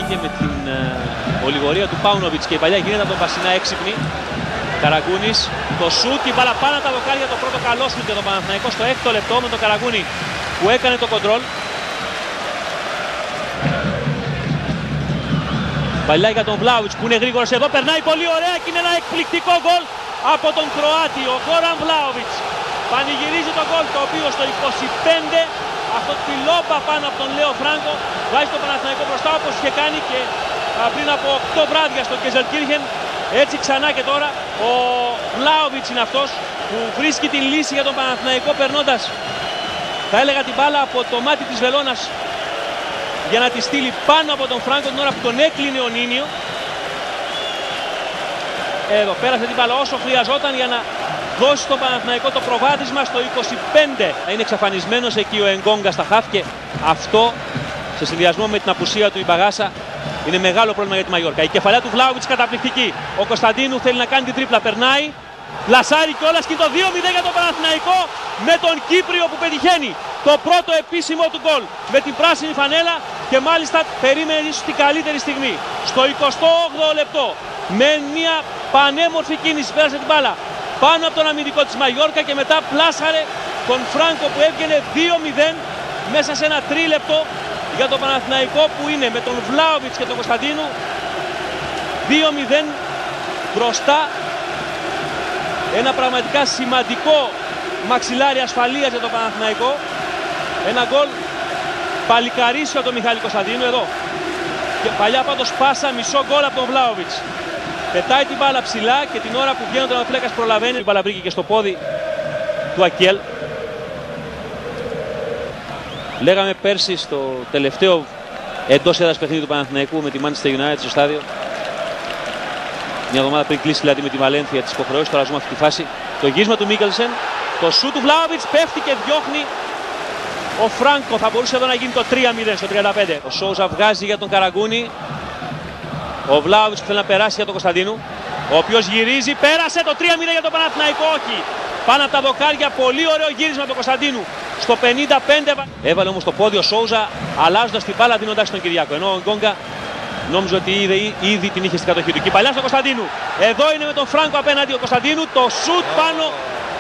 και με την ολιγορία του Πάουνοβιτς και η παλιά γίνεται από τον Βασινά έξυπνη. Καραγκούνης, το σούτ, η μπάλα πάνω τα δοκάρια, το πρώτο καλό σούτ για τον Παναθηναϊκό στο 6ο λεπτό με τον Καραγκούνη που έκανε το κοντρόλ. Παλιά για τον Βλάουιτς που είναι γρήγορος εδώ, περνάει πολύ ωραία και είναι ένα εκπληκτικό γκολ από τον Κροάτι, ο Γκόραν Βλάουιτς. Πανηγυρίζει το γκολ το οποίο στο 25 αυτό τη λόμπα πάνω από τον Λέο Φράγκο βάζει τον Παναθηναϊκό μπροστά όπως είχε κάνει και πριν από 8 βράδια στο Κεζελκύρχεν. Έτσι ξανά και τώρα ο Βλάουιτς είναι αυτός που βρίσκει την λύση για τον Παναθηναϊκό περνώντας, θα έλεγα, την μπάλα από το μάτι της βελόνας για να τη στείλει πάνω από τον Φράγκο την ώρα που τον έκλεινε ο Νίνιο. Εδώ πέρασε την μπάλα όσο χρειαζόταν για να δώσει στον Παναθηναϊκό το προβάδισμα στο 25. Είναι εξαφανισμένος εκεί ο Εγκόγκα στα χαφ και αυτό σε συνδυασμό με την απουσία του Ιμπαγάσα είναι μεγάλο πρόβλημα για τη Μαγιόρκα. Η κεφαλιά του Βλάουιτς καταπληκτική. Ο Κωνσταντίνου θέλει να κάνει την τρίπλα, περνάει. Πλασάρει κιόλας και το 2-0 για τον Παναθηναϊκό με τον Κύπριο που πετυχαίνει το πρώτο επίσημο του γκολ με την πράσινη φανέλα και μάλιστα περίμενε ίσως την καλύτερη στιγμή. Στο 28ο λεπτό με μια πανέμορφη κίνηση πέρασε την μπάλα πάνω από τον αμυντικό της Μαγιόρκα και μετά πλάσαρε τον Φράγκο που έβγαινε 2-0 μέσα σε ένα τρίλεπτο για τον Παναθηναϊκό που είναι με τον Βλάουιτς και τον Κωνσταντίνου 2-0 μπροστά. Ένα πραγματικά σημαντικό μαξιλάρι ασφαλείας για τον Παναθηναϊκό. Ένα γκολ παλικαρίσιο από τον Μιχάλη Κωνσταντίνου εδώ. Και παλιά πάντως πάσα, μισό γκολ από τον Βλάουιτς. Πετάει την μπάλα ψηλά και την ώρα που βγαίνει ο τερματοφύλακας προλαβαίνει. Η μπάλα βρήκε και στο πόδι του Ακέλ. Λέγαμε πέρσι στο τελευταίο εντός έδρας παιχνίδι του Παναθηναϊκού με τη Manchester United στο στάδιο. Μια εβδομάδα πριν κλείσει δηλαδή με τη Βαλένθια τις υποχρεώσεις. Τώρα ζούμε αυτή τη φάση. Το γύρισμα του Μίκελσεν. Το σούτ του Βλάουιτς πέφτει και διώχνει ο Φράγκο. Θα μπορούσε εδώ να γίνει το 3-0 στο 35. Ο Σόουζα βγάζει για τον Καραγκούνη. Ο Βλάουιτς που θέλει να περάσει για τον Κωνσταντίνου. Ο οποίος γυρίζει. Πέρασε το 3-0 για τον Παναθηναϊκό. Όχι. Πάνω από τα δοκάρια. Πολύ ωραίο γύρισμα του Κωνσταντίνου. Στο 55. Έβαλε όμως το πόδι ο Σόουζα αλλάζοντας την μπάλα δίνοντας τον Κυριάκο. Ενώ ο Εγκόγκα νόμιζε ότι ήδη την είχε στην κατοχή του. Και παλιά στο Κωνσταντίνου. Εδώ είναι με τον Φράγκο απέναντι ο Κωνσταντίνου. Το σουτ πάνω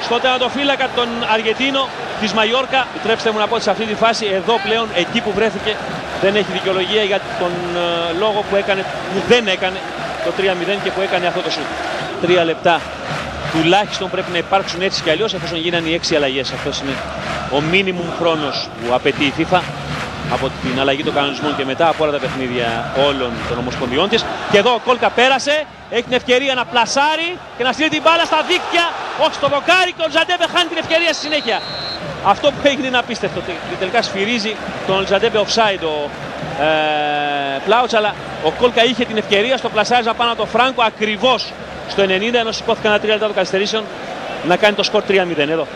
στο τερματοφύλακα τον Αργεντίνο της Μαγιόρκα. Επιτρέψτε μου να πω ότι σε αυτή τη φάση εδώ πλέον εκεί που βρέθηκε δεν έχει δικαιολογία για τον λόγο που δεν έκανε το 3-0 και που έκανε αυτό το σουτ. 3 λεπτά τουλάχιστον πρέπει να υπάρξουν έτσι κι αλλιώς εφόσον γίνανε οι 6 αλλαγές. Αυτός είναι ο μίνιμουμ χρόνος που απαιτεί η FIFA από την αλλαγή των κανονισμών και μετά από όλα τα παιχνίδια όλων των ομοσπονδιών της. Και εδώ ο Κόλκα πέρασε, έχει την ευκαιρία να πλασάρει και να στείλει την μπάλα στα δίκτυα, όχι στο δοκάρι, και ο Ζαντέμπε χάνει την ευκαιρία στη συνέχεια. Αυτό που έγινε είναι απίστευτο. Τελικά σφυρίζει τον Ζαντέμπε offside ο Πλάουτς, αλλά ο Κόλκα είχε την ευκαιρία στο πλασάρισμα πάνω από τον Φράγκο ακριβώς στο 90, ενώ σηκώθηκαν 3 λεπτά των καθυστερήσεων να κάνει το σκορ 3-0 εδώ.